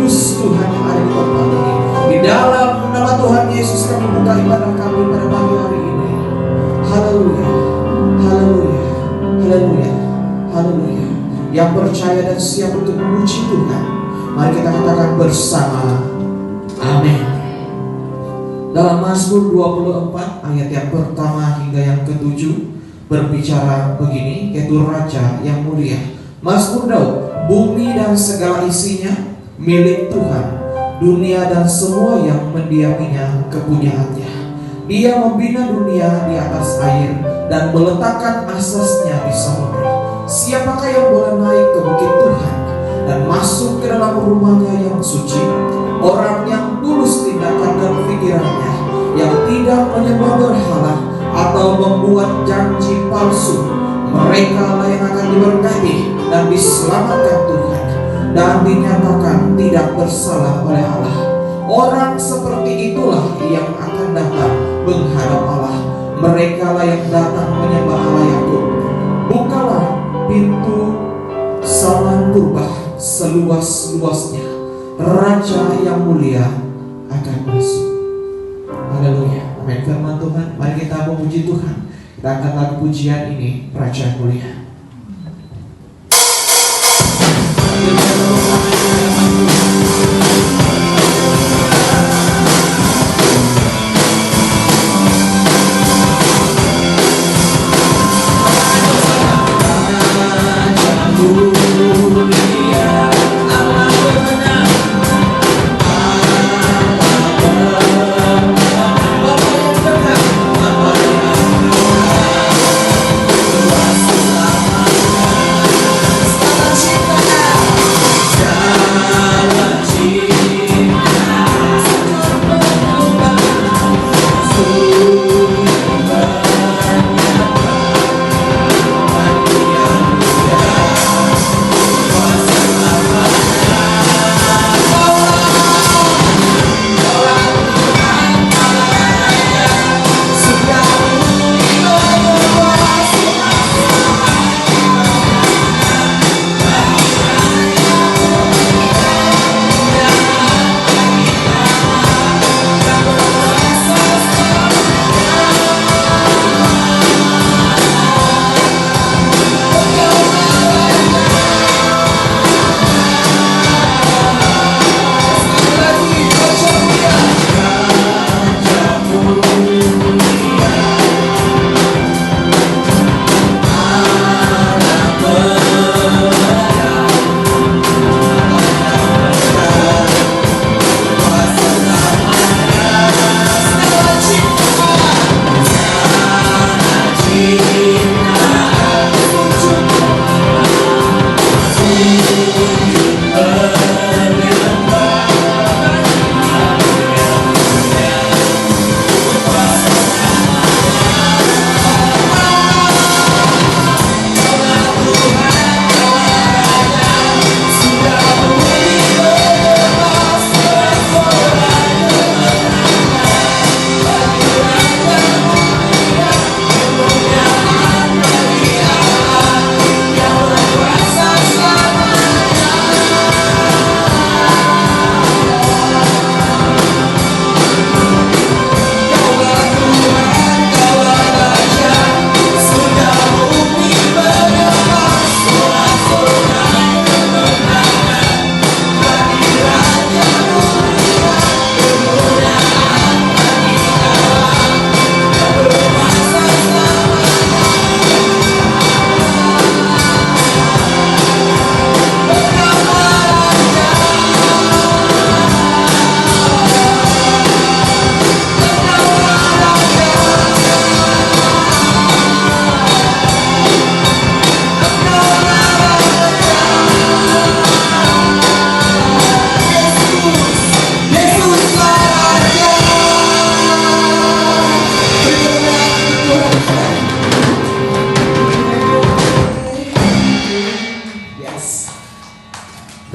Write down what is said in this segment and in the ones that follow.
kudus Tuhan yang ada di tempat ini. Di dalam nama Tuhan Yesus kami buka ibadah kami pada pagi hari ini. Haleluya, haleluya, haleluya, haleluya. Yang percaya dan siap untuk memuji Tuhan, mari kita katakan bersama, amin. Dalam Mazmur 24 ayat yang pertama hingga yang ke-7 berbicara begini, yaitu Raja yang mulia. Mazmur Daud, bumi dan segala isinya milik Tuhan, dunia dan semua yang mendiaminya kepunyaannya. Dia membina dunia di atas air dan meletakkan asasnya di samudra. Siapakah yang boleh naik ke bukit Tuhan dan masuk ke dalam rumahnya yang suci? Orang yang tulus tindakan dan pikirannya, yang tidak menyembah berhala atau membuat janji palsu, mereka lah yang akan diberkati dan diselamatkan Tuhan dan dinyatakan tidak bersalah oleh Allah. Orang seperti itulah yang akan datang menghadap Allah. Mereka lah yang datang menyembah Allah Yakub. Bukalah pintu Saman Purba seluas-luasnya, Raja yang mulia akan masuk. Haleluya, amin. Firman Tuhan, mari kita memuji Tuhan. Kita angkat lagu pujian ini, Raja yang mulia.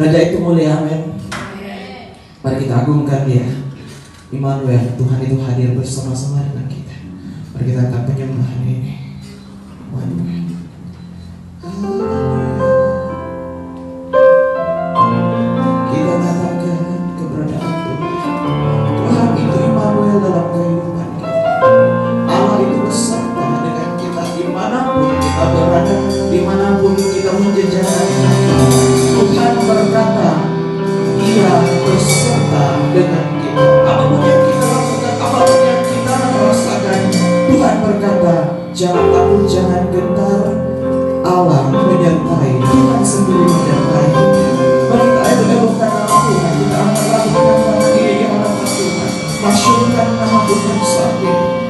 Raja itu mulia, amin. Mari kita agungkan Dia. Immanuel, Tuhan itu hadir bersama-sama dengan kita. Mari kita angkat penyembahan ini. Kita katakan Dia beserta dengan kita. Apapun yang kita lakukan, apapun yang kita rasakan, Tuhan berkata, jangan takut, jangan gentar. Allah menyertai, Tuhan sendiri menyertai. Mari kita elok-elokkan nama Tuhan, kita angkat lakukan nama Dia di hadapan Tuhan, masyurkan nama Tuhan saat ini.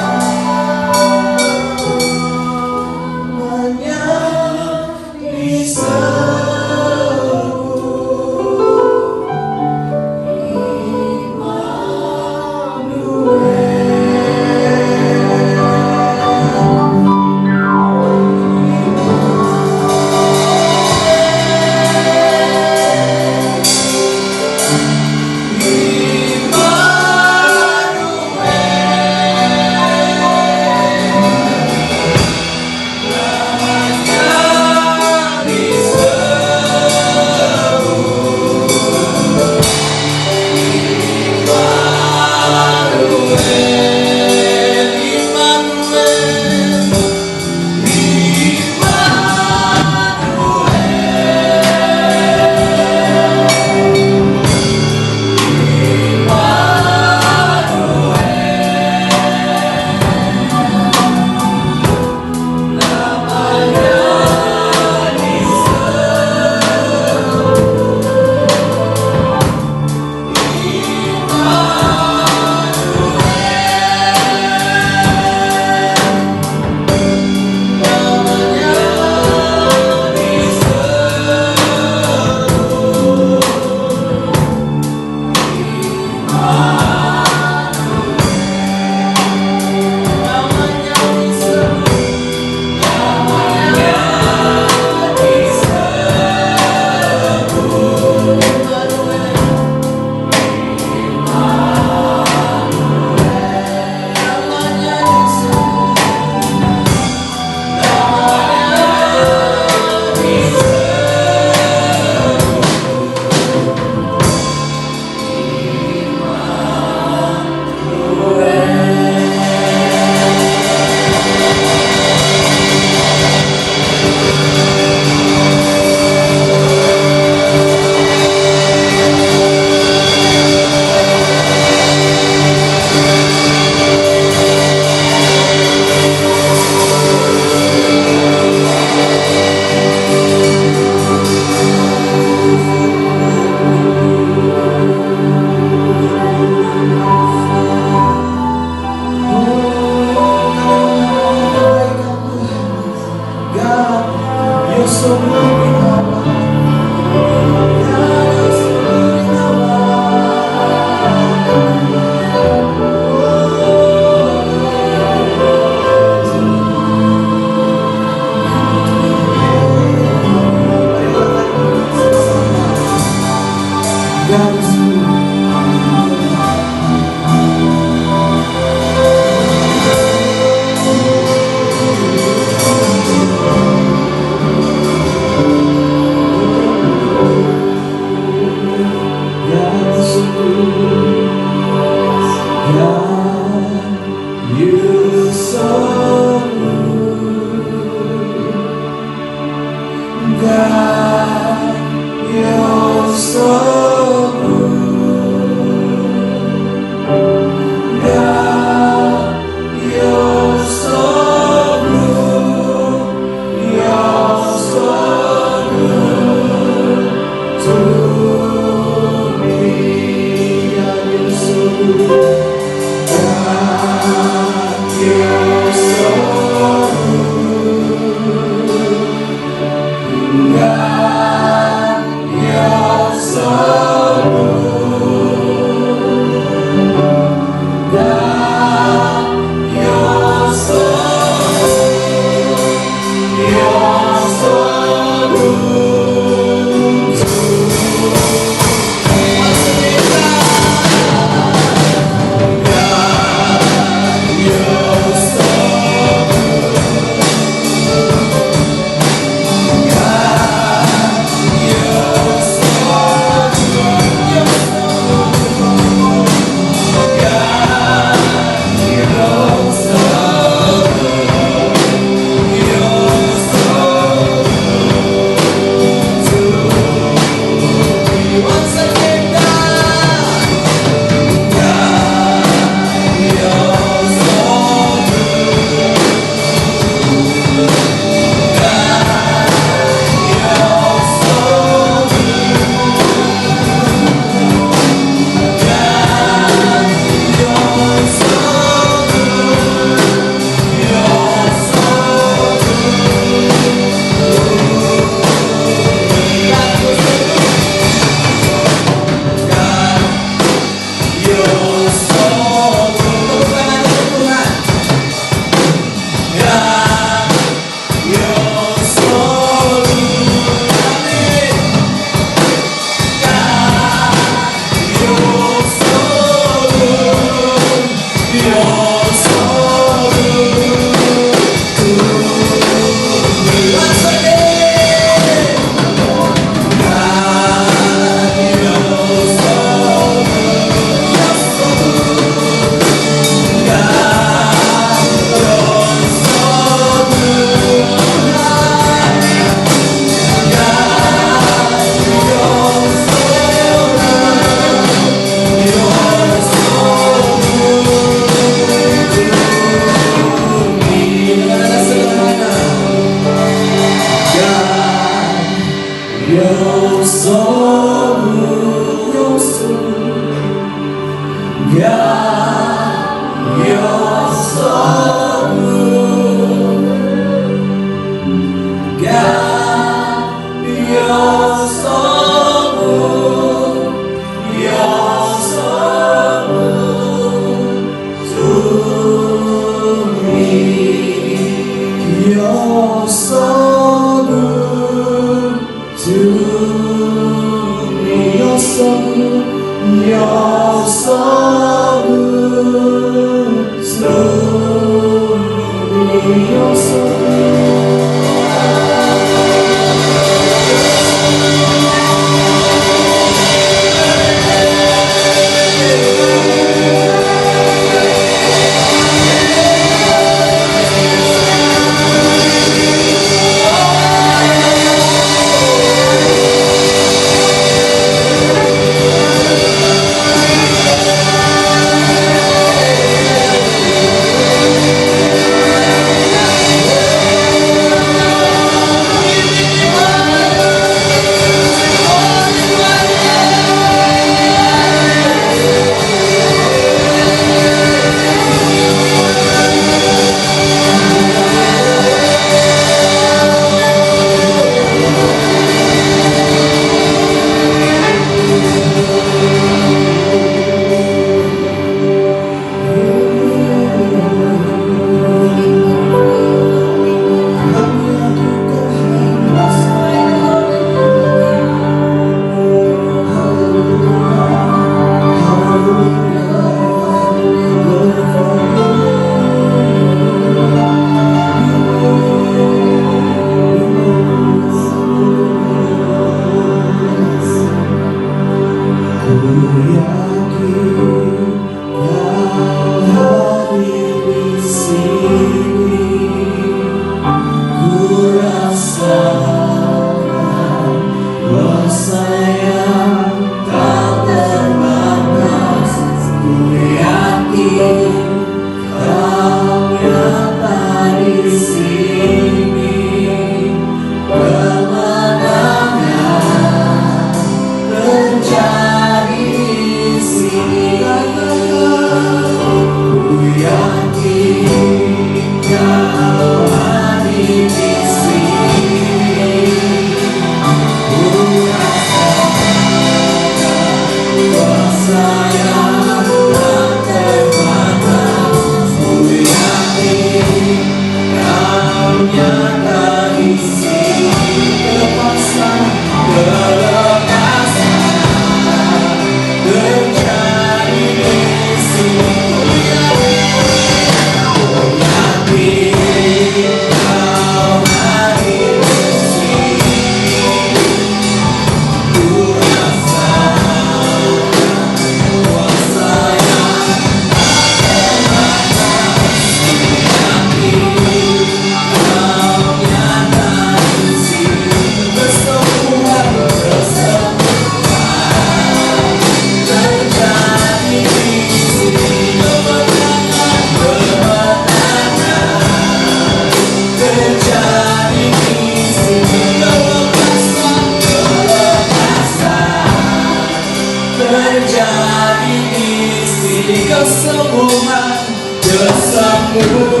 kesembuhan, kesembuhan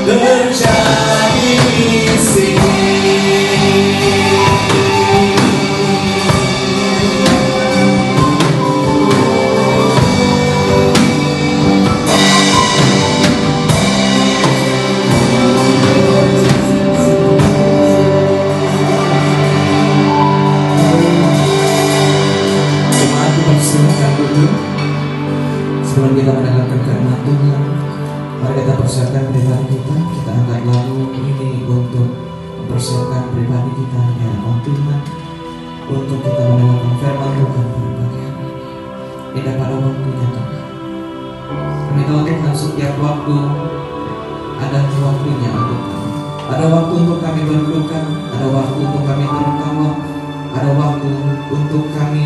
terjadi di sini. Sebelum kita mendengarkan firman Tuhan, mari kita persiapkan pribadi kita angkat lagu ini untuk mempersiapkan pribadi kita ya Tuhan, untuk kita mendengarkan firman Tuhan pada pagi hari ini. Indah pada waktunya Tuhan. Kami tahu Tuhan setiap waktu ada waktunya untuk kami. Ada waktu untuk kami berduka, ada waktu untuk kami tertawa, ada waktu untuk kami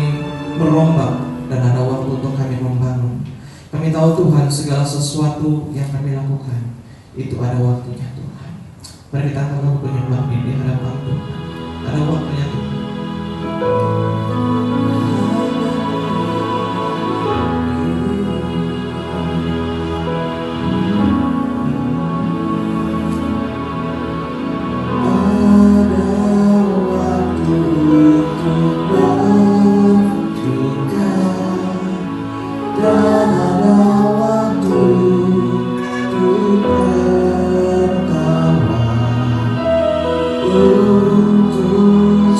merombak, dan ada waktu untuk kami membangun. Kami tahu Tuhan segala sesuatu yang kami lakukan itu ada waktunya Tuhan. Mari kita angkat penyembah di hadapan Tuhan. Ada waktunya Tuhan. Untuk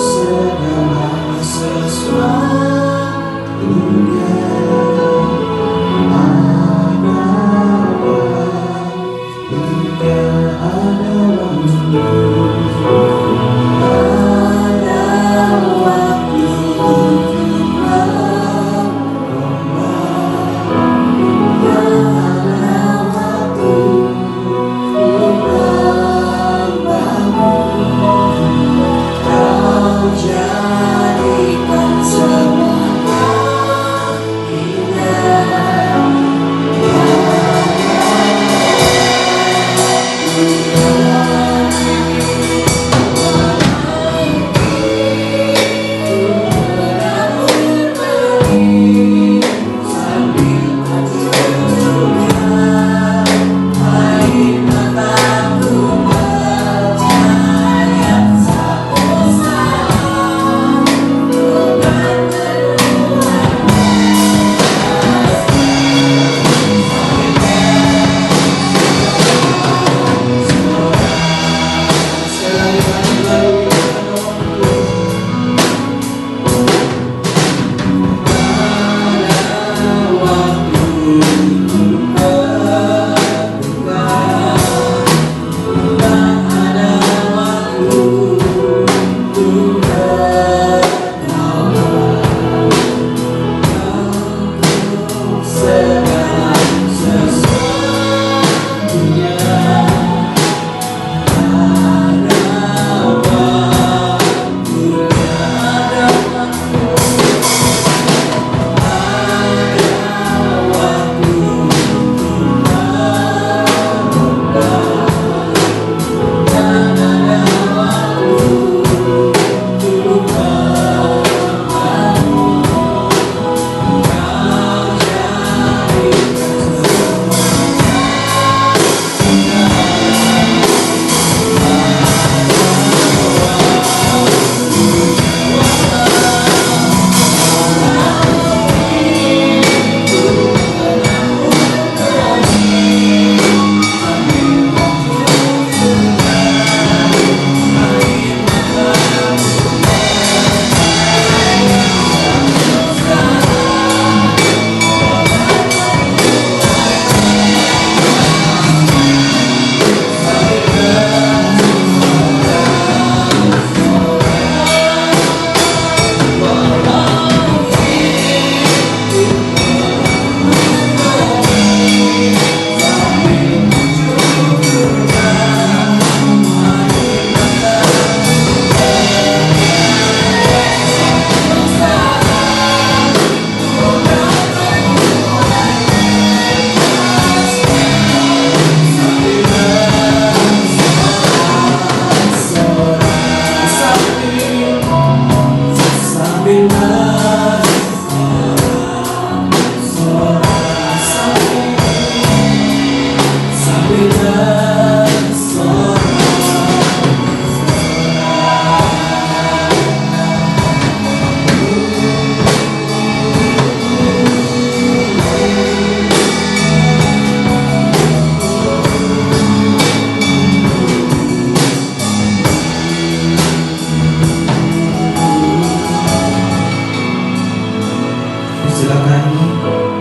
Silakan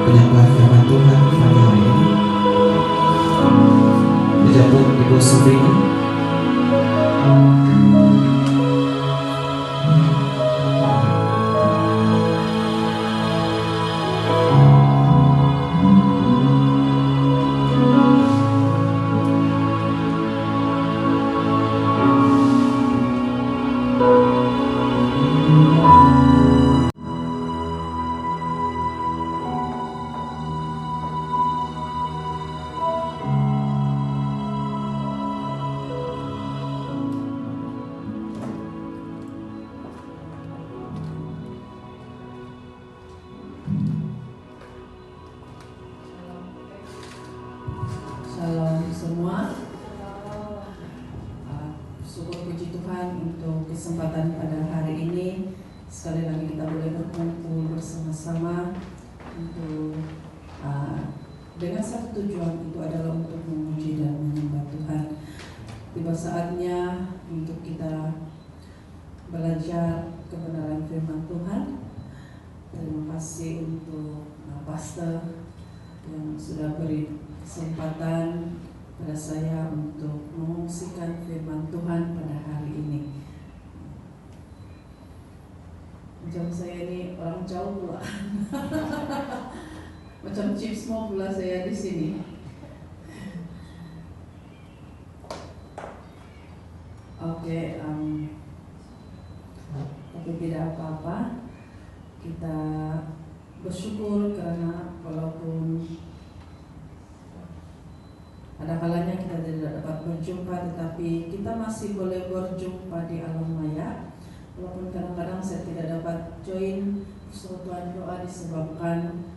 penyampaian firman Tuhan pagi hari ini dijemput Ibu Sufini. Shalom semua. Syukur puji Tuhan untuk kesempatan pada hari ini. Sekali lagi kita boleh berkumpul bersama-sama untuk dengan satu tujuan, itu adalah untuk memuji dan menyembah Tuhan. Tiba saatnya untuk kita belajar kebenaran firman Tuhan. Terima kasih untuk pastor yang sudah beri kesempatan pada saya untuk mengungsikan firman Tuhan pada hari ini. Macam saya ini orang jauh pula. Macam chips mau pula saya di sini. Oke, tapi tidak apa-apa. Kita bersyukur karena walaupun ada kalanya kita tidak dapat berjumpa, tetapi kita masih boleh berjumpa di alam maya. Walaupun kadang-kadang saya tidak dapat join persekutuan doa disebabkan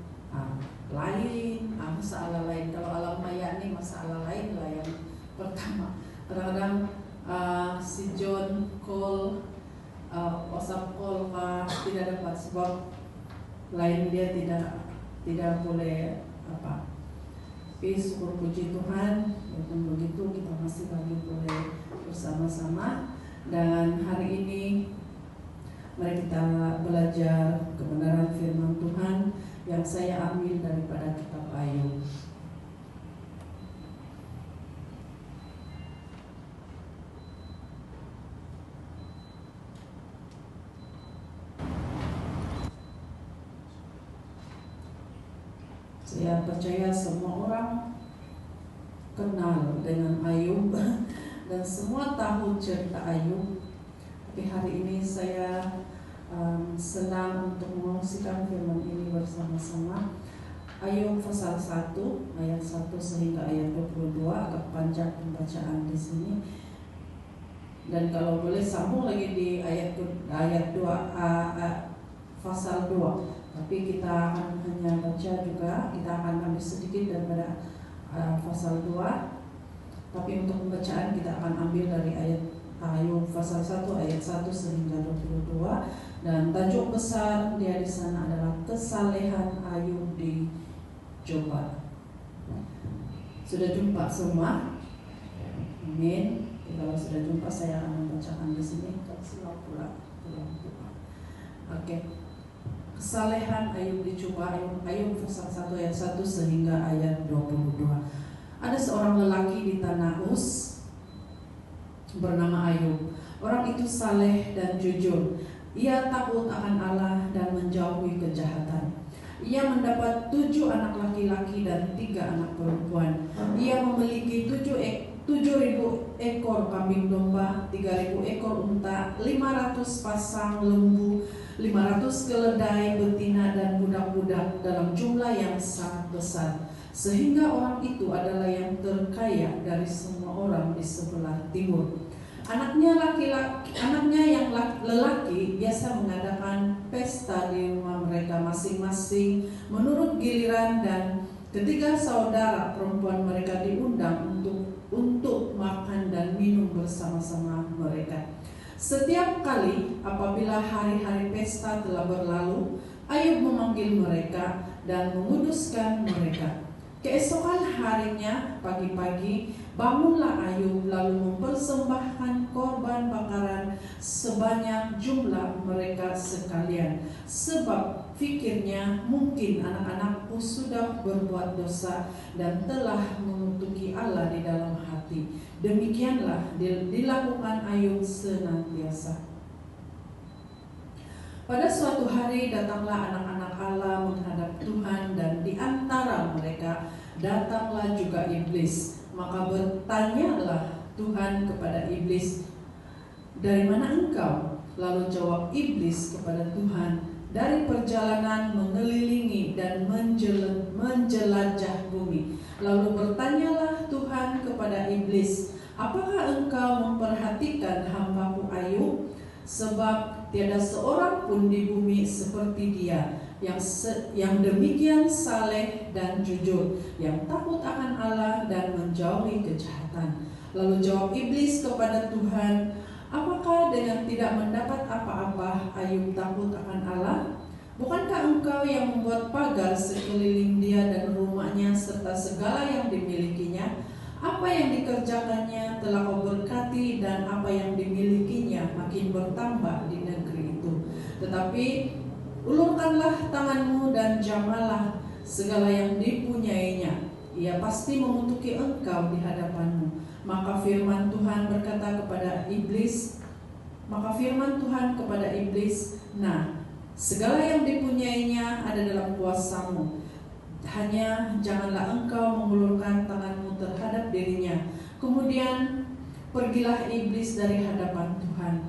masalah lain. Kalau alam maya ini masalah lain lah yang pertama. Kadang-kadang si John call, WhatsApp call tidak dapat sebab lain dia tidak boleh apa. Tapi syukur puji Tuhan, walaupun begitu kita masih lagi boleh bersama-sama. Dan hari ini mari kita belajar kebenaran firman Tuhan yang saya ambil daripada kitab Ayub. Saya percaya semua orang kenal dengan Ayub dan semua tahu cerita Ayub. Tapi hari ini saya senang untuk mengungsikan firman ini bersama-sama. Ayub pasal 1 ayat 1 sehingga ayat 22, agak panjang pembacaan di sini. Dan kalau boleh sambung lagi di ayat 2 pasal 2. Tapi kita akan hanya baca juga, kita akan ambil sedikit daripada pasal 2. Tapi untuk pembacaan kita akan ambil dari ayat Ayub pasal 1 ayat 1 sehingga 22. Dan tajuk besar dia di sana adalah kesalehan Ayub dicoba. Sudah jumpa semua? Amin. Kalau sudah jumpa saya akan membacakan di sini. Kalau pula. Oke. Kesalehan Ayub dicoba. Ayub pasal 1 ayat 1 sehingga ayat 22. Ada seorang lelaki di tanah Uz bernama Ayub. Orang itu saleh dan jujur. Ia takut akan Allah dan menjauhi kejahatan. Ia mendapat 7 anak laki-laki dan 3 anak perempuan. Ia memiliki 7.000 ekor kambing domba, 3.000 ekor unta, 500 pasang lembu, 500 keledai betina dan budak-budak dalam jumlah yang sangat besar. Sehingga orang itu adalah yang terkaya dari semua orang di sebelah timur. Anaknya yang lelaki biasa mengadakan pesta di rumah mereka masing-masing menurut giliran, dan ketiga saudara perempuan mereka diundang untuk makan dan minum bersama-sama mereka. Setiap kali apabila hari-hari pesta telah berlalu, Ayub memanggil mereka dan menguduskan mereka. Keesokan harinya pagi-pagi Bangunlah Ayub lalu mempersembahkan korban bakaran sebanyak jumlah mereka sekalian. Sebab fikirnya mungkin anak-anakku sudah berbuat dosa dan telah mengutuki Allah di dalam hati. Demikianlah dilakukan Ayub senantiasa. Pada suatu hari datanglah anak-anak Allah menghadap Tuhan, dan di antara mereka datanglah juga iblis. Maka bertanyalah Tuhan kepada iblis, "Dari mana engkau?" Lalu jawab iblis kepada Tuhan, "Dari perjalanan mengelilingi dan menjelajah bumi." Lalu bertanyalah Tuhan kepada iblis, "Apakah engkau memperhatikan hamba-Ku Ayub? Sebab tiada seorang pun di bumi seperti dia, yang demikian saleh dan jujur, yang takut akan Allah dan menjauhi kejahatan." Lalu jawab iblis kepada Tuhan, "Apakah dengan tidak mendapat apa-apa Ayub takut akan Allah? Bukankah engkau yang membuat pagar sekeliling dia dan rumahnya serta segala yang dimilikinya? Apa yang dikerjakannya telah kau berkati, dan apa yang dimilikinya makin bertambah di negeri itu. Tetapi ulurkanlah tanganmu dan jamalah segala yang dipunyainya. Ia pasti mengutuki engkau di hadapanmu." Maka firman Tuhan kepada iblis, "Nah, segala yang dipunyainya ada dalam kuasamu. Hanya janganlah engkau mengulurkan tanganmu terhadap dirinya." Kemudian pergilah iblis dari hadapan Tuhan.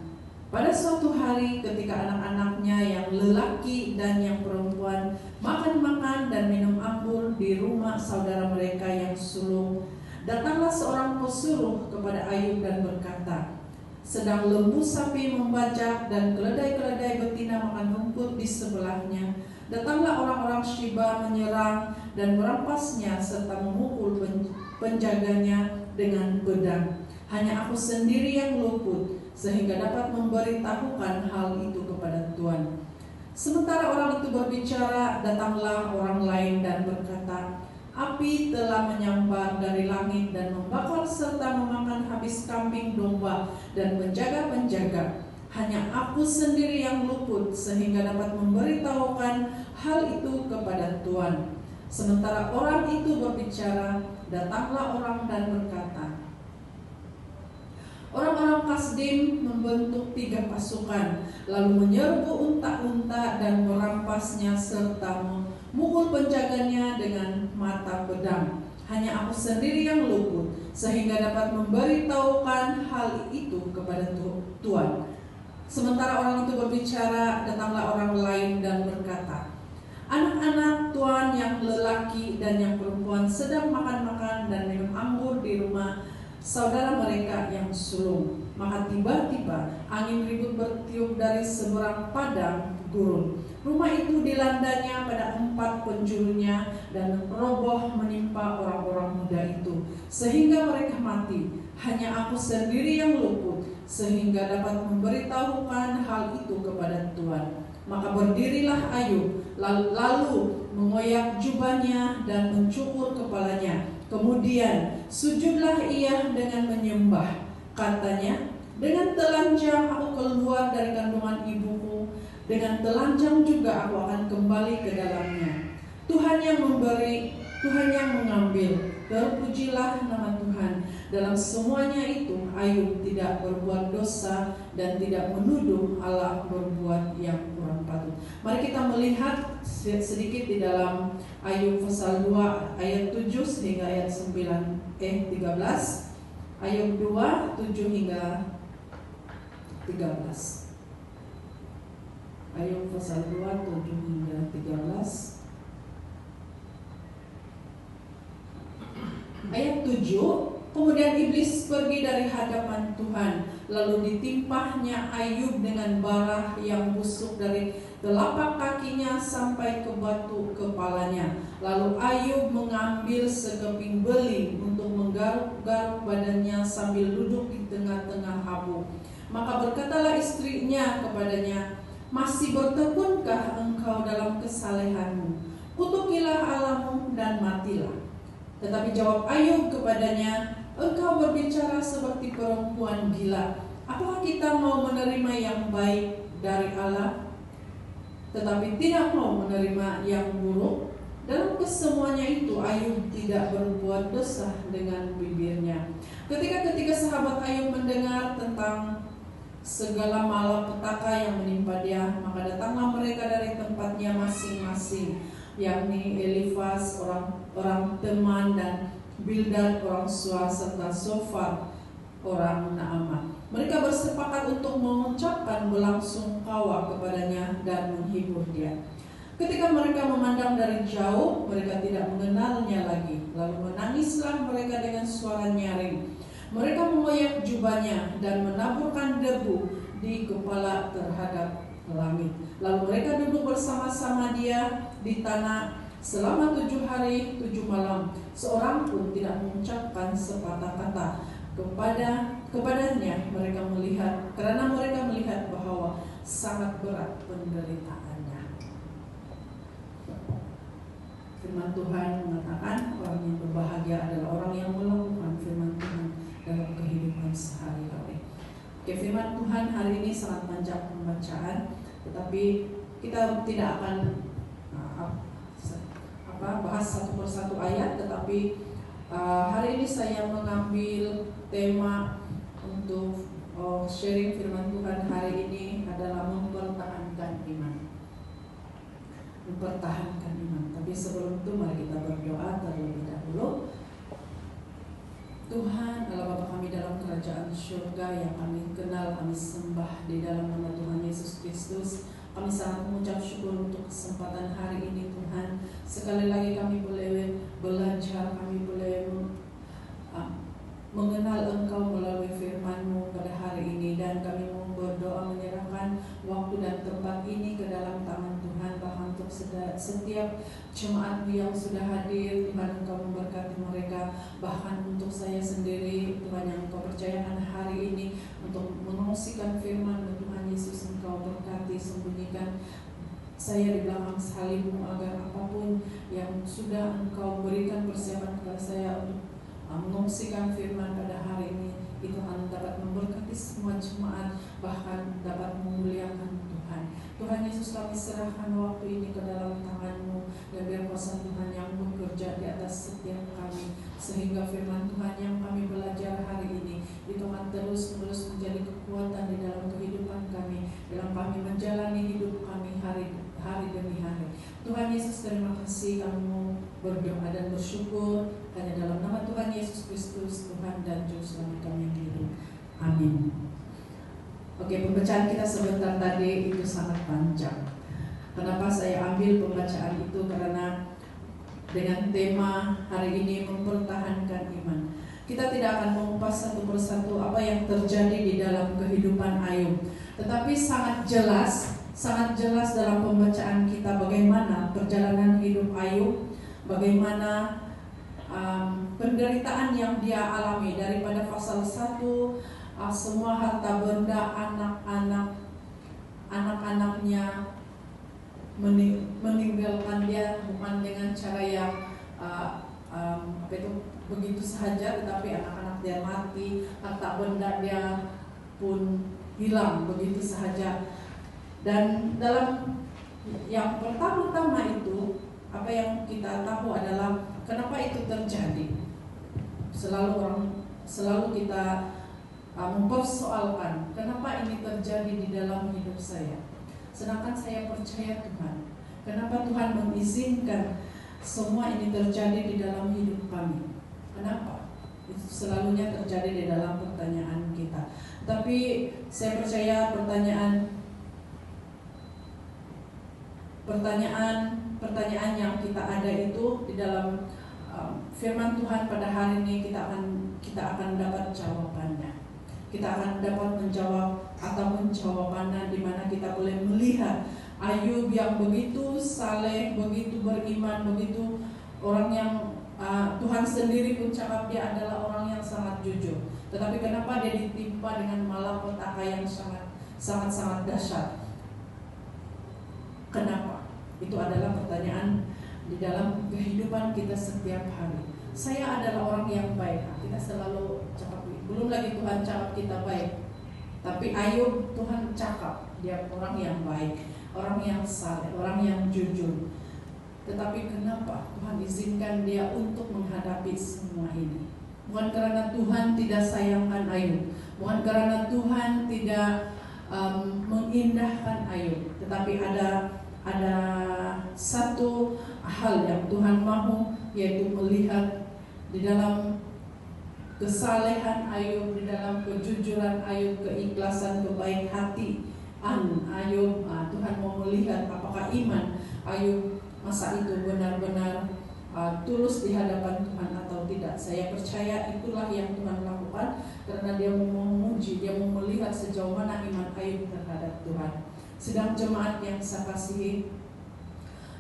Pada suatu hari ketika anak-anaknya yang lelaki dan yang perempuan makan dan minum anggur di rumah saudara mereka yang sulung, datanglah seorang pesuruh kepada Ayub dan berkata, sedang lembu sapi membajak dan keledai-keledai betina makan rumput di sebelahnya, datanglah orang-orang Shiba menyerang dan merampasnya serta memukul penjaganya dengan pedang. Hanya aku sendiri yang luput, sehingga dapat memberitahukan hal itu kepada Tuhan. Sementara orang itu berbicara, datanglah orang lain dan berkata, api telah menyambar dari langit dan membakar serta memakan habis kambing domba dan penjaga-penjaga. Hanya aku sendiri yang luput, sehingga dapat memberitahukan hal itu kepada Tuhan. Sementara orang itu berbicara, datanglah orang dan berkata, orang-orang Kasdim membentuk 3 pasukan, lalu menyerbu unta-unta dan merampasnya serta memukul penjaganya dengan mata pedang. Hanya aku sendiri yang luput, sehingga dapat memberitahukan hal itu kepada Tuhan. Sementara orang itu berbicara, datanglah orang lain dan berkata, anak-anak Tuhan yang lelaki dan yang perempuan sedang makan dan minum anggur di rumah saudara mereka yang sulung. Maka tiba-tiba angin ribut bertiup dari seberang padang gurun. Rumah itu dilandanya pada 4 penjurunya dan roboh menimpa orang-orang muda itu, sehingga mereka mati. Hanya aku sendiri yang luput, sehingga dapat memberitahukan hal itu kepada Tuhan. Maka berdirilah Ayub, lalu mengoyak jubahnya dan mencukur kepalanya. Kemudian sujudlah ia dengan menyembah. Katanya, dengan telanjang aku keluar dari kandungan ibuku, dengan telanjang juga aku akan kembali ke dalamnya. Tuhan yang memberi, Tuhan yang mengambil. Terpujilah nama Tuhan. Dalam semuanya itu Ayub tidak berbuat dosa dan tidak menuduh Allah berbuat yang kurang patut. Mari kita melihat sedikit di dalam Ayub pasal 2 ayat 7 hingga ayat 13. Ayub 2 7 hingga 13. Ayub pasal 2 7 hingga 13. Ayat 7, kemudian iblis pergi dari hadapan Tuhan, lalu ditimpahnya Ayub dengan bara yang busuk dari telapak kakinya sampai ke batu kepalanya. Lalu Ayub mengambil sekeping beling untuk menggaruk-garuk badannya sambil duduk di tengah-tengah abu. Maka berkatalah istrinya kepadanya, masih bertekunkah engkau dalam kesalehanmu? Kutukilah Allahmu dan matilah. Tetapi jawab Ayub kepadanya, engkau berbicara seperti perempuan gila. Apakah kita mau menerima yang baik dari Allah, tetapi tidak mau menerima yang buruk? Dalam kesemuanya itu Ayub tidak berbuat dosa dengan bibirnya. Ketika sahabat Ayub mendengar tentang segala malapetaka yang menimpa dia, maka datanglah mereka dari tempatnya masing-masing, yakni Elifas orang Teman dan Bildad orang Suar serta Sofar orang Naaman. Mereka bersepakat untuk mengucapkan belangsungkawa kepadanya dan menghibur dia. Ketika mereka memandang dari jauh, mereka tidak mengenalnya lagi. Lalu menangislah mereka dengan suara nyaring. Mereka mengoyak jubahnya dan menaburkan debu di kepala terhadap langit. Lalu mereka duduk bersama-sama dia di tanah selama 7 hari 7 malam. Seorang pun tidak mengucapkan sepatah kata kepadanya. Karena mereka melihat bahwa sangat berat penderitaannya. Firman Tuhan mengatakan orang yang berbahagia adalah orang yang melakukan firman Tuhan dalam kehidupan sehari-hari. Oke, firman Tuhan hari ini sangat panjang pembacaan, tetapi kita tidak akan bahas satu persatu ayat, tetapi hari ini saya mengambil tema untuk sharing firman Tuhan hari ini adalah mempertahankan iman. Mempertahankan iman. Tapi sebelum itu mari kita berdoa terlebih dahulu. Tuhan, Allah Bapa kami dalam kerajaan surga yang kami kenal, kami sembah di dalam nama Tuhan Yesus Kristus. Kami sangat mengucap syukur untuk kesempatan hari ini Tuhan. Sekali lagi kami boleh belajar, kami boleh mengenal Engkau melalui firman-Mu pada hari ini. Dan kami mau berdoa menyerahkan waktu dan tempat ini ke dalam tangan Tuhan. Bahkan untuk setiap jemaat yang sudah hadir, Tuhan Engkau memberkati mereka. Bahkan untuk saya sendiri, Tuhan yang Engkau percayakan hari ini untuk mengungsikan firman Tuhan Yesus, Engkau berkati, sembunyikan saya di belakang salib-Mu agar apapun yang sudah Engkau berikan persiapan kepada saya untuk mengungsikan firman pada hari ini, itu akan dapat memberkati semua jemaat, bahkan dapat memuliakan Tuhan. Tuhan Yesus, kami serahkan waktu ini ke dalam tangan-Mu, dan biar kuasa Tuhan yang bekerja di atas setiap kami, sehingga firman Tuhan yang kami belajar hari ini itu akan terus-menerus menjadi kekuatan di dalam kehidupan kami, dalam kami menjalani hidup kami hari demi hari. Tuhan Yesus, terima kasih, kami mau berdoa dan bersyukur hanya dalam nama Tuhan Yesus Kristus, Tuhan dan Juru Selamat kami yang hidup. Amin. Oke, pembacaan kita sebentar tadi itu sangat panjang. Kenapa saya ambil pembacaan itu? Karena dengan tema hari ini mempertahankan iman. Kita tidak akan mengupas satu persatu apa yang terjadi di dalam kehidupan Ayub, tetapi sangat jelas dalam pembacaan kita bagaimana perjalanan hidup Ayub, bagaimana penderitaan yang dia alami daripada pasal 1, semua harta benda anak-anaknya meninggalkan dia, bukan dengan cara yang begitu saja, tetapi anak-anak dia mati, harta benda dia pun hilang begitu saja. Dan dalam yang pertama itu, apa yang kita tahu adalah kenapa itu terjadi. Selalu kita mempersoalkan kenapa ini terjadi di dalam hidup saya. Sedangkan saya percaya Tuhan, kenapa Tuhan mengizinkan semua ini terjadi di dalam hidup kami? Kenapa? Itu selalunya terjadi di dalam pertanyaan kita. Tapi saya percaya pertanyaan yang kita ada itu di dalam firman Tuhan pada hari ini kita akan dapat jawabannya. Kita akan dapat menjawab ataupun jawabannya, di mana kita boleh melihat Ayub yang begitu saleh, begitu beriman, begitu orang yang Tuhan sendiri pun cakap dia adalah orang yang sangat jujur. Tetapi kenapa dia ditimpa dengan malapetaka yang sangat dahsyat? Kenapa? Itu adalah pertanyaan di dalam kehidupan kita setiap hari. saya adalah orang yang baik. Nah, kita selalu cakap, belum lagi Tuhan cakap kita baik. Tapi Ayub, Tuhan cakap dia orang yang baik, orang yang saleh, orang yang jujur. Tetapi kenapa Tuhan izinkan dia untuk menghadapi semua ini? Bukan karena Tuhan tidak sayangkan Ayub, bukan karena Tuhan tidak mengindahkan Ayub, tetapi ada satu hal yang Tuhan mahu, yaitu melihat di dalam kesalehan Ayub, di dalam kejujuran Ayub, keikhlasan, kebaik hati Ayub. Tuhan mau melihat apakah iman Ayub masa itu benar-benar tulus di hadapan Tuhan atau tidak. Saya percaya itulah yang Tuhan lakukan, karena dia mau menguji, dia mau melihat sejauh mana iman Ayub terhadap Tuhan. Sedang jemaat yang saya kasihi,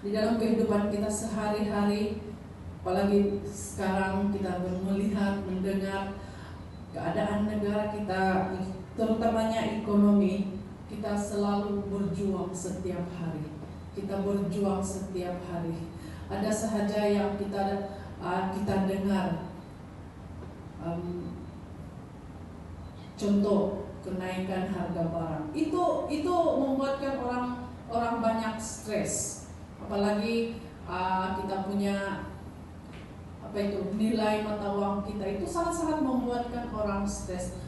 di dalam kehidupan kita sehari-hari, apalagi sekarang kita melihat, mendengar keadaan negara kita, terutamanya ekonomi, kita selalu berjuang setiap hari. Kita berjuang setiap hari. Ada sahaja yang kita dengar, contoh kenaikan harga barang. Itu membuatkan orang banyak stres. Apalagi kita punya nilai mata uang kita itu sangat-sangat membuatkan orang stres.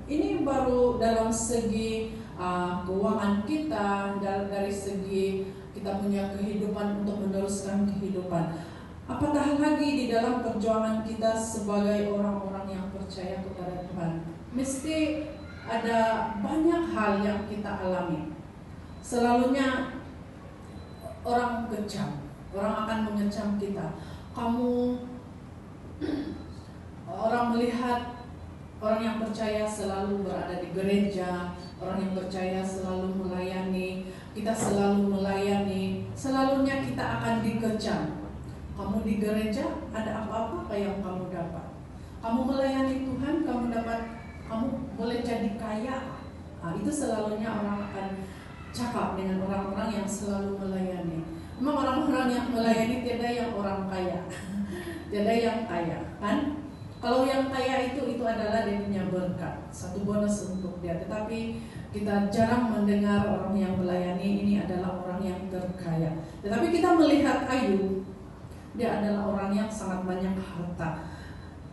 Ini baru dalam segi keuangan kita, dari segi kita punya kehidupan untuk meneruskan kehidupan. Apatah lagi di dalam perjuangan kita sebagai orang-orang yang percaya kepada Tuhan. Mesti ada banyak hal yang kita alami. Selalunya orang kejam, orang akan mengecam kita. Orang melihat orang yang percaya selalu berada di gereja, orang yang percaya selalu melayani, kita selalu melayani, selalunya kita akan dikecam. Kamu di gereja ada apa-apa yang kamu dapat? Kamu melayani Tuhan, kamu boleh jadi kaya. Itu selalunya orang akan cakap dengan orang-orang yang selalu melayani. Memang orang-orang yang melayani tiada yang orang kaya, tiada yang kaya, kan? Kalau yang kaya itu adalah dia punya berkat, satu bonus untuk dia. Tetapi kita jarang mendengar orang yang melayani ini adalah orang yang terkaya. Tetapi kita melihat Ayub, dia adalah orang yang sangat banyak harta,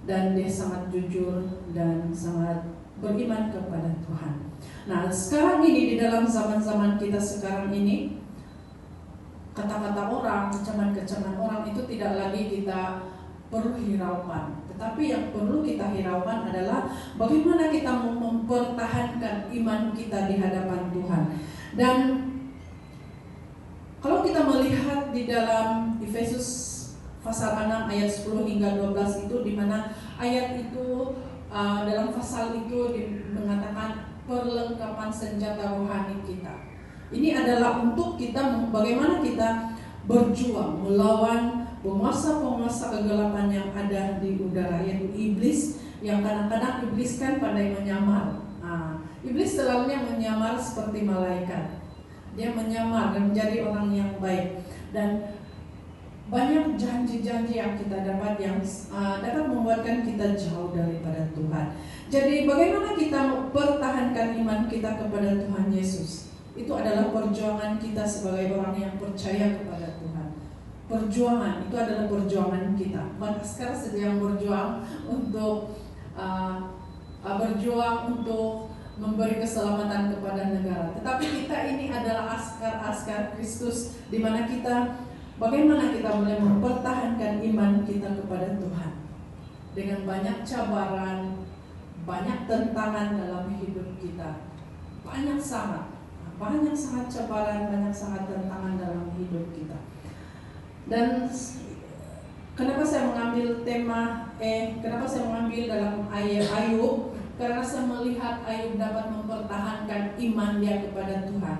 dan dia sangat jujur dan sangat beriman kepada Tuhan. Nah, sekarang ini di dalam zaman-zaman kita sekarang ini, kata-kata orang, kecaman-kecaman orang itu tidak lagi kita perlu hiraukan. Tetapi yang perlu kita hiraukan adalah bagaimana kita mempertahankan iman kita di hadapan Tuhan. Dan kalau kita melihat di dalam Efesus pasal 6 ayat 10 hingga 12 itu, di mana ayat itu dalam pasal itu mengatakan perlengkapan senjata rohani kita. Ini adalah untuk kita bagaimana kita berjuang melawan penguasa-penguasa kegelapan yang ada di udara, yaitu iblis, yang kadang-kadang iblis kan pandai menyamar. Iblis selalunya menyamar seperti malaikat. Dia menyamar dan menjadi orang yang baik. Dan banyak janji-janji yang kita dapat yang dapat membuatkan kita jauh daripada Tuhan. Jadi bagaimana kita mempertahankan iman kita kepada Tuhan Yesus? Itu adalah perjuangan kita sebagai orang yang percaya kepada Tuhan. Perjuangan itu adalah perjuangan kita. Askar sedang berjuang untuk memberi keselamatan kepada negara. Tetapi kita ini adalah askar-askar Kristus, di mana kita bagaimana kita boleh mempertahankan iman kita kepada Tuhan dengan banyak cabaran, banyak tentangan dalam hidup kita, banyak sangat cabaran, banyak sangat tentangan dalam hidup kita. Dan kenapa saya mengambil kenapa saya mengambil dalam ayat Ayub? Karena saya melihat Ayub dapat mempertahankan iman dia kepada Tuhan.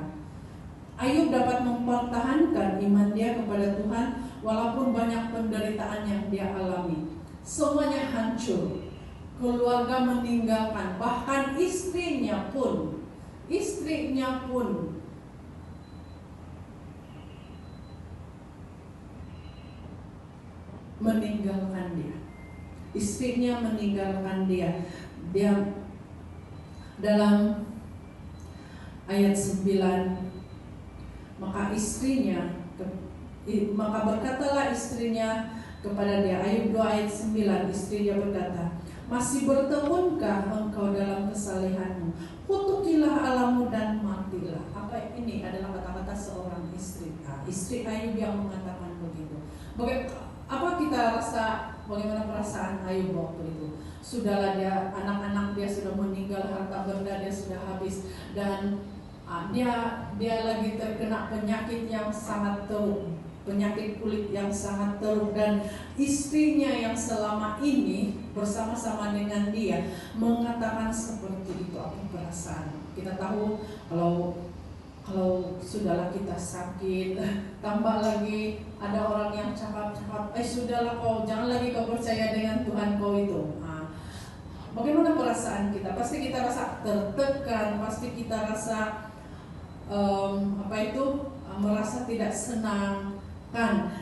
Ayub dapat mempertahankan iman dia kepada Tuhan walaupun banyak penderitaan yang dia alami. Semuanya hancur, keluarga meninggalkan, bahkan istrinya pun meninggalkan dia. istrinya meninggalkan dia. Dia dalam ayat 9, maka berkatalah istrinya kepada dia, Ayub 2 ayat 9, istrinya berkata, masih bertemunkah engkau dalam kesalehanmu? Kutukilah Allahmu dan matilah. Apa ini adalah kata-kata seorang istri. Istri Ayub yang mengatakan begitu. Apa kita rasa, bagaimana perasaan Ayub waktu itu? Sudahlah, dia, anak-anak dia sudah meninggal, harta benda dia sudah habis, dan dia lagi terkena penyakit yang sangat teruk, penyakit kulit yang sangat teruk, dan istrinya yang selama ini bersama-sama dengan dia mengatakan seperti itu. Apa perasaan? Kita tahu kalau sudahlah kita sakit, tambah lagi ada orang yang cakap-cakap, sudahlah kau, jangan lagi kau percaya dengan Tuhan kau itu. Bagaimana perasaan kita? Pasti kita rasa tertekan, pasti kita rasa merasa tidak senang kan?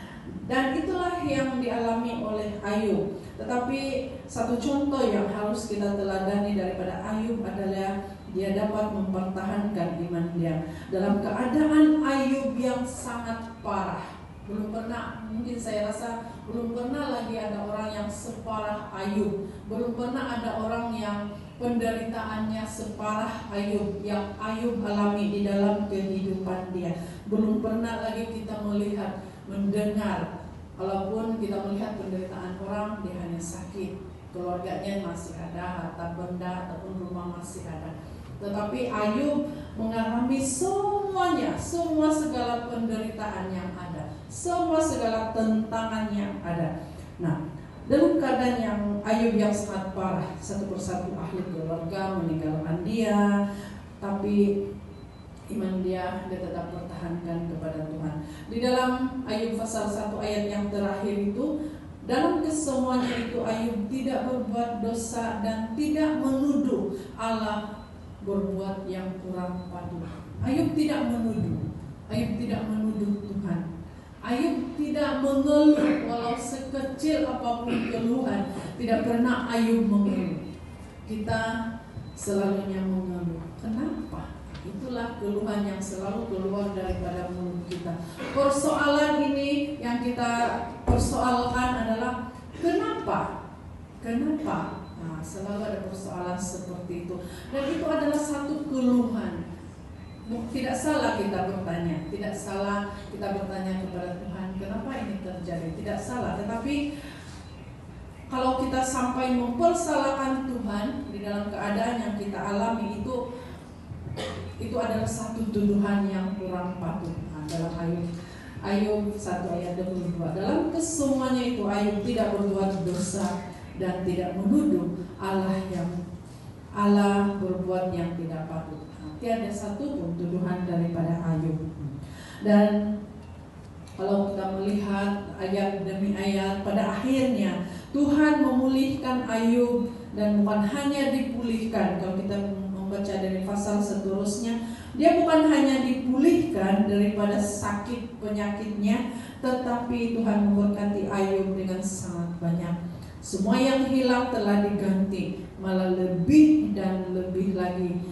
Dan itulah yang dialami oleh Ayub. Tetapi satu contoh yang harus kita teladani daripada Ayub adalah dia dapat mempertahankan iman dia dalam keadaan Ayub yang sangat parah. Belum pernah, mungkin saya rasa belum pernah lagi ada orang yang separah Ayub. Belum pernah ada orang yang penderitaannya separah Ayub yang Ayub alami di dalam kehidupan dia. Belum pernah lagi kita melihat, mendengar, kalaupun kita melihat penderitaan orang, dia hanya sakit, keluarganya masih ada, harta benda ataupun rumah masih ada. Tetapi Ayub mengalami semuanya, semua segala penderitaan yang ada, semua segala tantangan yang ada. Nah, dalam keadaan yang Ayub yang sangat parah, satu persatu ahli keluarga meninggalkan dia, tapi iman dia tetap pertahankan kepada Tuhan. Di dalam Ayub pasal 1 ayat yang terakhir itu, dalam kesemuanya itu Ayub tidak berbuat dosa dan tidak menuduh Allah berbuat yang kurang patut. Ayub tidak menuduh. Ayub tidak menuduh Tuhan. Ayub tidak mengeluh, walau sekecil apapun keluhan, tidak pernah Ayub mengeluh. Kita selalunya mengeluh. Kenapa? Itulah keluhan yang selalu keluar daripada mulut kita. Persoalan ini yang kita persoalkan adalah kenapa? Kenapa? Nah, selalu ada persoalan seperti itu. Dan itu adalah satu keluhan. Tidak salah kita bertanya, tidak salah kita bertanya kepada Tuhan, kenapa ini terjadi? Tidak salah, tetapi kalau kita sampai mempersalahkan Tuhan di dalam keadaan yang kita alami, itu adalah satu tuduhan yang kurang patut. Nah, dalam Ayub 1 ayat 22, dalam kesemuanya itu Ayub tidak berbuat dosa dan tidak menuduh Allah berbuat yang tidak patut. Tiada satu pun tuduhan daripada Ayub. Dan kalau kita melihat ayat demi ayat, pada akhirnya Tuhan memulihkan Ayub, dan bukan hanya dipulihkan. Kalau kita membaca dari pasal seterusnya, dia bukan hanya dipulihkan daripada sakit penyakitnya, tetapi Tuhan memberkati Ayub dengan sangat banyak. Semua yang hilang telah diganti, malah lebih dan lebih lagi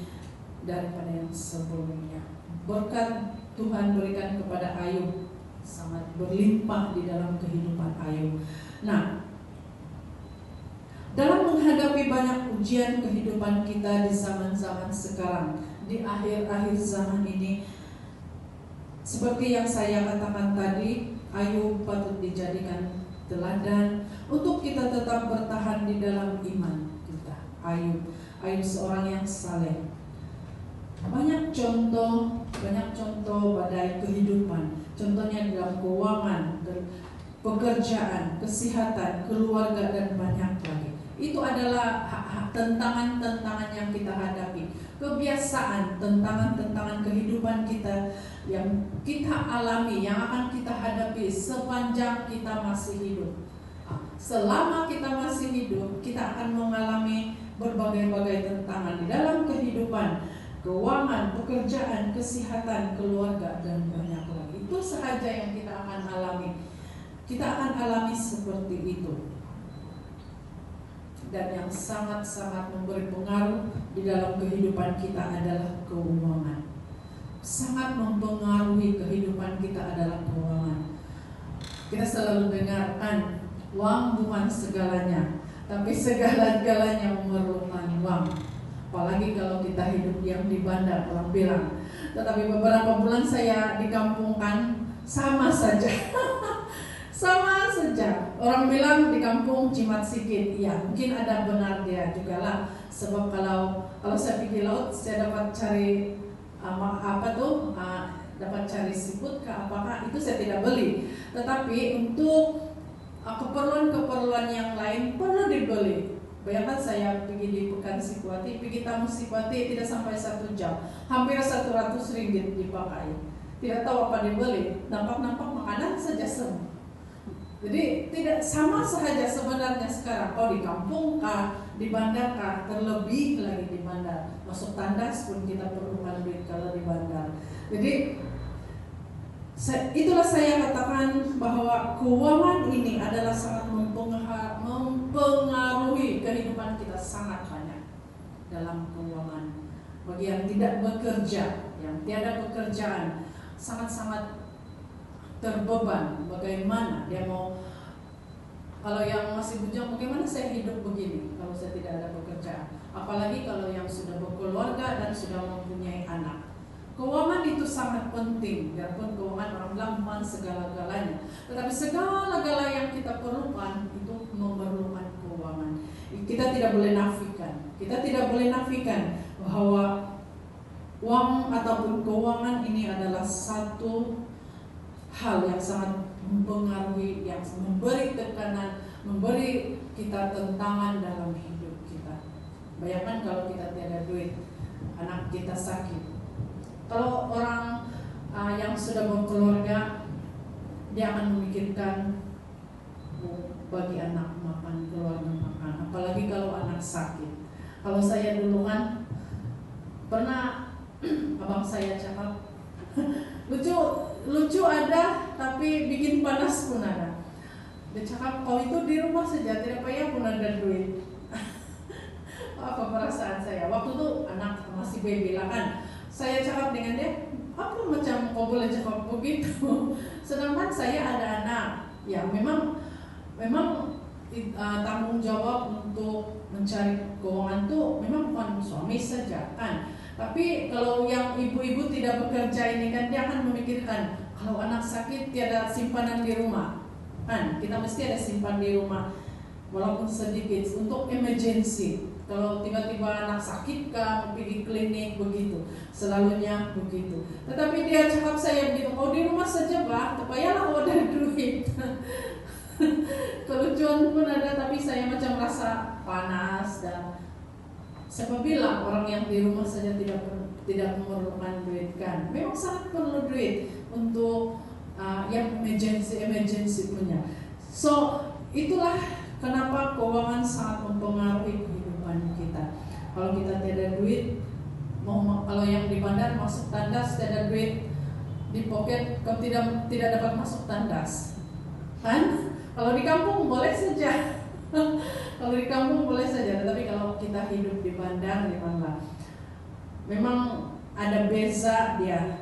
daripada yang sebelumnya. Berkat Tuhan berikan kepada Ayub sangat berlimpah di dalam kehidupan Ayub. Nah, dalam menghadapi banyak ujian kehidupan kita di zaman-zaman sekarang, di akhir-akhir zaman ini, seperti yang saya katakan tadi, Ayub patut dijadikan teladan untuk kita tetap bertahan di dalam iman kita. Ayub seorang yang saleh. Banyak contoh badai kehidupan. Contohnya dalam keuangan, pekerjaan, kesehatan, keluarga, dan banyak lagi. Itu adalah tantangan-tantangan yang kita hadapi. Kebiasaan, tantangan-tantangan kehidupan kita yang kita alami, yang akan kita hadapi sepanjang kita masih hidup. Selama kita masih hidup, kita akan mengalami berbagai-bagai tantangan di dalam kehidupan, keuangan, pekerjaan, kesehatan, keluarga, dan banyak lagi. Itu sahaja yang kita akan alami. Kita akan alami seperti itu. dan yang sangat-sangat memberi pengaruh di dalam kehidupan kita adalah keuangan. Sangat mempengaruhi kehidupan kita adalah keuangan. Kita selalu dengarkan uang bukan segalanya, tapi segala-galanya memerlukan uang. Apalagi kalau kita hidup yang di bandar, orang bilang. Tetapi beberapa bulan saya di kampung kan sama saja. Sama saja. Orang bilang di kampung cimat sikit. Ya, mungkin ada benar dia juga lah. Sebab kalau saya pergi laut, saya dapat cari dapat cari siput ke apakah itu saya tidak beli. Tetapi untuk keperluan-keperluan yang lain perlu dibeli. Bayangkan saya pergi di Pekan Sikwati, pergi Tamu Sikwati tidak sampai 1 jam, hampir 100 ringgit dipakai. Tidak tahu apa dibeli, nampak-nampak makanan saja semua. Jadi tidak sama saja sebenarnya sekarang. Kalau di kampung kah, di bandar kah, terlebih lagi di bandar. Masuk tandas pun kita perlukan duit kalau di bandar. Jadi itulah saya katakan bahwa keuangan ini adalah sangat mempengaruhi kehidupan kita sangat banyak dalam keuangan. Bagi yang tidak bekerja, yang tiada pekerjaan, sangat-sangat terbeban. Bagaimana dia mau, kalau yang masih bujang, bagaimana saya hidup begini kalau saya tidak ada pekerjaan? Apalagi kalau yang sudah berkeluarga dan sudah mempunyai anak. Keuangan itu sangat penting, biarpun keuangan orang bilang bukan segala-galanya, tetapi segala-gala yang kita perlukan itu memerlukan keuangan. Kita tidak boleh nafikan bahwa uang ataupun keuangan ini adalah satu hal yang sangat mempengaruhi, yang memberi tekanan, memberi kita tentangan dalam hidup kita. Bayangkan kalau kita tiada duit, anak kita sakit. Kalau orang yang sudah berkeluarga, dia akan memikirkan bagi anak makan, keluarga makan. Apalagi kalau anak sakit. Kalau saya dulu kan pernah abang saya cakap lucu ada, tapi bikin panas pun ada. Dia cakap kau itu di rumah saja tidak payah pun ada duit. Apa perasaan saya waktu itu anak masih baby lah kan. Saya cakap dengan dia, apa macam kau boleh cakap begitu? Sedangkan saya ada anak. Ya memang tanggung jawab untuk mencari keuangan itu memang bukan suami saja kan. Tapi kalau yang ibu-ibu tidak bekerja ini kan dia akan memikirkan kalau anak sakit tiada simpanan di rumah kan, kita mesti ada simpan di rumah walaupun sedikit untuk emergency. Kalau tiba-tiba anak sakit kah, pergi klinik begitu, selalunya begitu. Tetapi dia cakap saya begitu, oh di rumah saja bah, tepayalah kau ada duit. Kelucuan pun ada, tapi saya macam rasa panas dan siapa bilang orang yang di rumah saja tidak memerlukan duit kan? Memang sangat perlu duit untuk yang emergency punya. So itulah kenapa keuangan sangat mempengaruhi kehidupan kita. Kalau kita tiada duit, kalau yang di bandar masuk tandas tiada duit di pocket, kau tidak dapat masuk tandas, kan? Kalau di kampung boleh saja. Kalau di kampung boleh saja, tetapi kalau kita hidup di bandar, memang ada beza dia,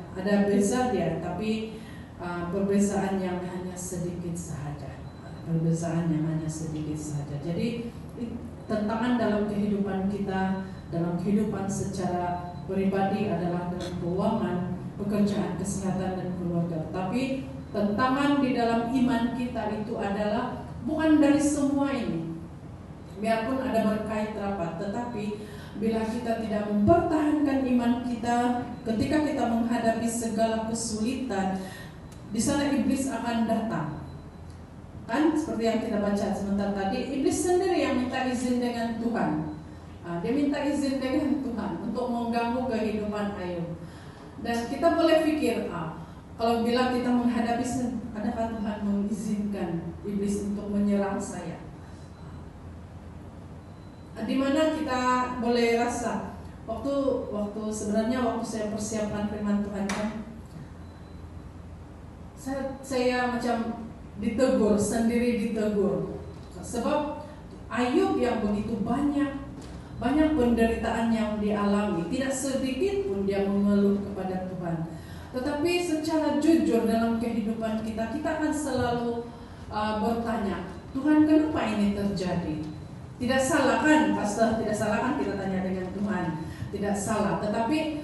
tapi perbezaan yang hanya sedikit sahaja. Jadi tantangan dalam kehidupan kita, dalam kehidupan secara pribadi adalah dalam keuangan, pekerjaan, kesehatan dan keluarga. Tapi tantangan di dalam iman kita itu adalah bukan dari semua ini. Biarpun ada berkait rapat, tetapi bila kita tidak mempertahankan iman kita ketika kita menghadapi segala kesulitan, di sana iblis akan datang. Kan seperti yang kita baca sebentar tadi, iblis sendiri yang minta izin dengan Tuhan. Dia minta izin dengan Tuhan untuk mengganggu kehidupan Ayub. Dan kita boleh pikir, kalau bila kita menghadapi, adakah Tuhan mengizinkan iblis untuk menyerang saya? Di mana kita boleh rasa waktu sebenarnya waktu saya persiapkan firman Tuhan kan, saya macam ditegur, sebab Ayub yang begitu banyak penderitaan yang dialami, tidak sedikit pun dia mengeluh kepada Tuhan. Tetapi secara jujur dalam kehidupan kita akan selalu bertanya, Tuhan, kenapa ini terjadi? Tidak salah kan, pastor? Tidak salah kan kita tanya dengan Tuhan? Tidak salah. Tetapi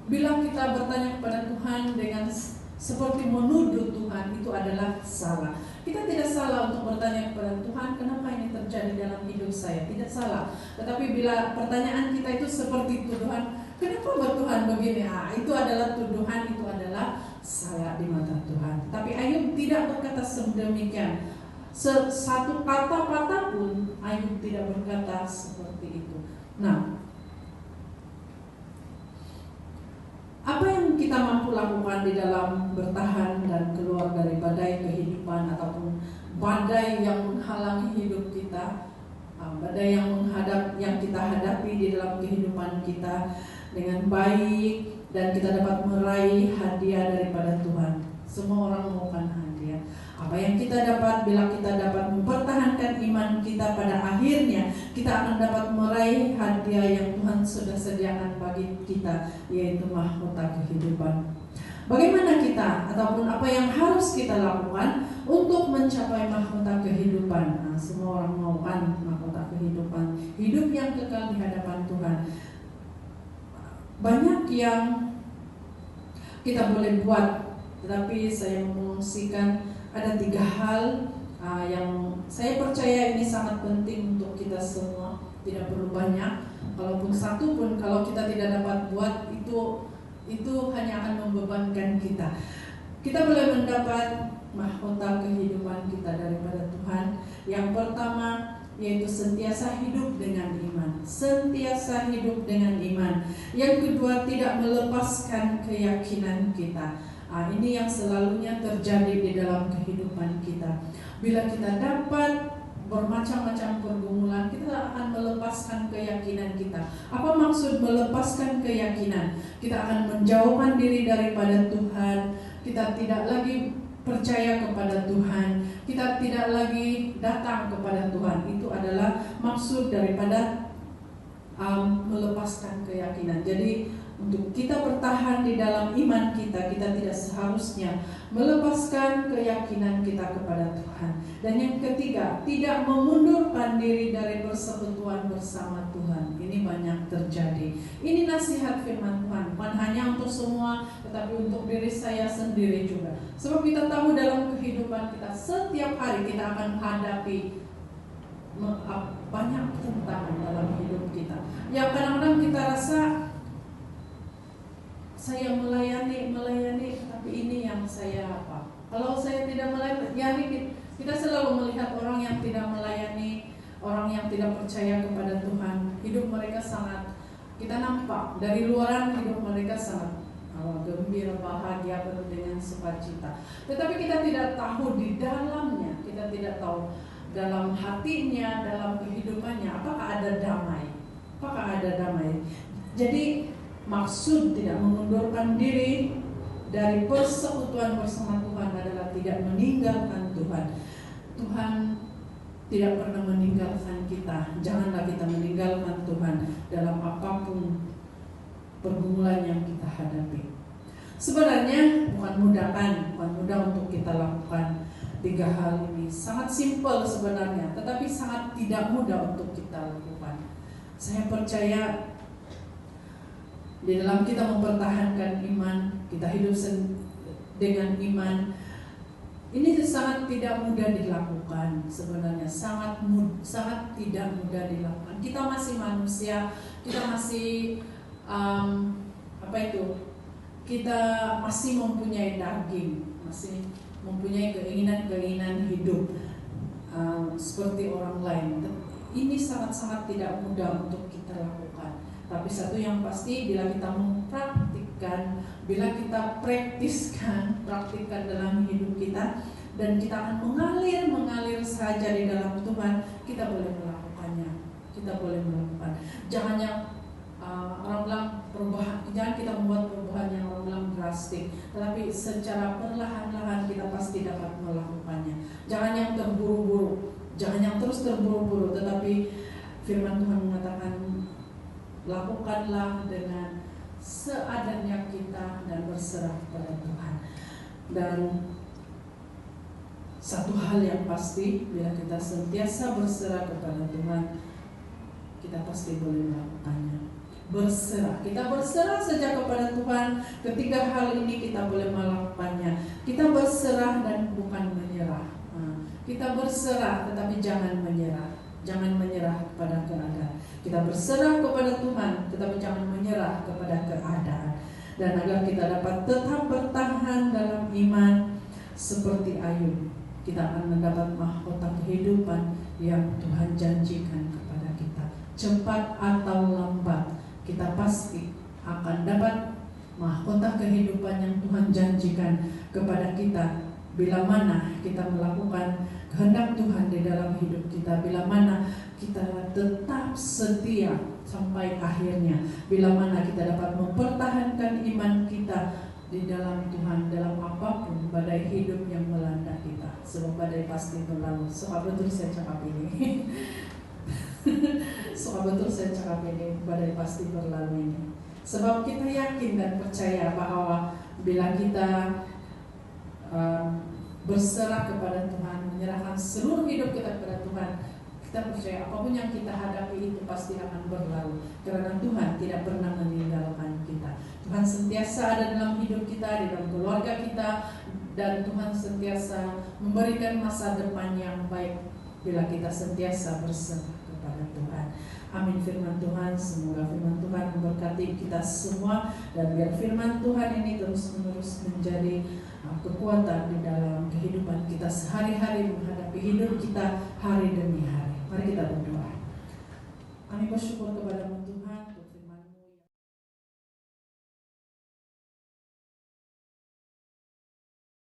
bila kita bertanya kepada Tuhan dengan seperti menuduh Tuhan, itu adalah salah. Kita tidak salah untuk bertanya kepada Tuhan, kenapa ini terjadi dalam hidup saya? Tidak salah. Tetapi bila pertanyaan kita itu seperti tuduhan, kenapa buat Tuhan begini? Itu adalah tuduhan, itu adalah salah di mata Tuhan. Tapi Ayub tidak berkata sedemikian. Satu kata-kata pun Ayub tidak berkata seperti itu. Nah, apa yang kita mampu lakukan di dalam bertahan dan keluar dari badai kehidupan ataupun badai yang menghalangi hidup kita, badai yang kita hadapi di dalam kehidupan kita dengan baik, dan kita dapat meraih hadiah daripada Tuhan. Semua orang maukan hadiah. Apa yang kita dapat bila kita dapat mempertahankan iman kita, pada akhirnya kita akan dapat meraih hadiah yang Tuhan sudah sediakan bagi kita, yaitu mahkota kehidupan. Bagaimana kita ataupun apa yang harus kita lakukan untuk mencapai mahkota kehidupan? Semua orang maukan mahkota kehidupan, hidup yang kekal di hadapan Tuhan. Banyak yang kita boleh buat, tetapi saya mengungsikan ada 3 hal yang saya percaya ini sangat penting untuk kita semua. Tidak perlu banyak, kalaupun satu pun kalau kita tidak dapat buat, itu hanya akan membebankan kita. Kita boleh mendapat mahkota kehidupan kita daripada Tuhan. Yang pertama yaitu sentiasa hidup dengan iman. Sentiasa hidup dengan iman. Yang kedua, tidak melepaskan keyakinan kita. Ini yang selalunya terjadi di dalam kehidupan kita. Bila kita dapat bermacam-macam pergumulan, kita akan melepaskan keyakinan kita. Apa maksud melepaskan keyakinan? Kita akan menjauhkan diri daripada Tuhan. Kita tidak lagi percaya kepada Tuhan. Kita tidak lagi datang kepada Tuhan. Itu adalah maksud daripada melepaskan keyakinan. Jadi untuk kita bertahan di dalam iman kita tidak seharusnya melepaskan keyakinan kita kepada Tuhan. Dan yang ketiga, tidak memundurkan diri dari persekutuan bersama Tuhan. Ini banyak terjadi. Ini nasihat firman Tuhan, bukan hanya untuk semua, tetapi untuk diri saya sendiri juga. Sebab kita tahu dalam kehidupan kita, setiap hari kita akan hadapi banyak tantangan dalam hidup kita. Yang kadang-kadang kita rasa, saya melayani, tapi ini yang saya apa? Kalau saya tidak melayani, kita selalu melihat orang yang tidak melayani, orang yang tidak percaya kepada Tuhan. Hidup mereka sangat, kita nampak dari luaran hidup mereka sangat gembira, bahagia, penuh dengan sukacita. Tetapi kita tidak tahu di dalamnya, kita tidak tahu dalam hatinya, dalam kehidupannya, apakah ada damai? Apakah ada damai? Jadi maksud tidak mengundurkan diri dari persekutuan bersama Tuhan adalah tidak meninggalkan Tuhan. Tuhan tidak pernah meninggalkan kita. Janganlah kita meninggalkan Tuhan dalam apapun pergumulan yang kita hadapi. Sebenarnya bukan mudah untuk kita lakukan 3 hal ini. Sangat simpel sebenarnya, tetapi sangat tidak mudah untuk kita lakukan. Saya percaya di dalam kita mempertahankan iman, kita hidup dengan iman, ini sangat tidak mudah dilakukan sebenarnya, sangat tidak mudah dilakukan. Kita masih manusia, kita masih kita masih mempunyai daging, masih mempunyai keinginan hidup seperti orang lain. Ini sangat-sangat tidak mudah untuk kita lakukan. Tapi satu yang pasti, bila kita mempraktikkan, bila kita praktikkan dalam hidup kita, dan kita akan mengalir saja di dalam Tuhan, kita boleh melakukannya. Kita boleh melakukan. Jangan yang orang bilang perubahan, jangan kita membuat perubahan yang orang bilang drastik, tetapi secara perlahan-lahan kita pasti dapat melakukannya. Jangan yang terburu-buru. Jangan yang terus terburu-buru, tetapi firman Tuhan mengatakan lakukanlah dengan seadanya kita dan berserah kepada Tuhan. Dan satu hal yang pasti, bila kita sentiasa berserah kepada Tuhan, kita pasti boleh melakukannya. Berserah, kita berserah saja kepada Tuhan. Ketiga hal ini kita boleh melakukannya. Kita berserah dan bukan menyerah. Kita berserah tetapi jangan menyerah. Jangan menyerah kepada keadaan. Kita berserah kepada Tuhan tetapi jangan menyerah kepada keadaan. Dan agar kita dapat tetap bertahan dalam iman seperti Ayub, kita akan mendapat mahkota kehidupan yang Tuhan janjikan kepada kita. Cepat atau lambat, kita pasti akan dapat mahkota kehidupan yang Tuhan janjikan kepada kita. Bila mana kita melakukan kehendak Tuhan di dalam hidup kita, bila mana kita tetap setia sampai akhirnya, bila mana kita dapat mempertahankan iman kita di dalam Tuhan, dalam apapun badai hidup yang melanda kita. Sebab badai pasti berlalu. Suka betul saya cakap ini. Suka betul saya cakap ini, badai pasti berlalu ini. Sebab kita yakin dan percaya bahwa bila kita berserah kepada Tuhan, menyerahkan seluruh hidup kita kepada Tuhan, kita percaya apapun yang kita hadapi itu pasti akan berlalu. Karena Tuhan tidak pernah meninggalkan kita. Tuhan sentiasa ada dalam hidup kita, di dalam keluarga kita, dan Tuhan sentiasa memberikan masa depan yang baik bila kita sentiasa berserah kepada Tuhan. Amin. Firman Tuhan, semoga firman Tuhan memberkati kita semua, dan biar firman Tuhan ini terus-menerus menjadi kekuatan di dalam kehidupan kita sehari-hari, menghadapi hidup kita hari demi hari. Mari kita berdoa. Kami bersyukur kepada Tuhan.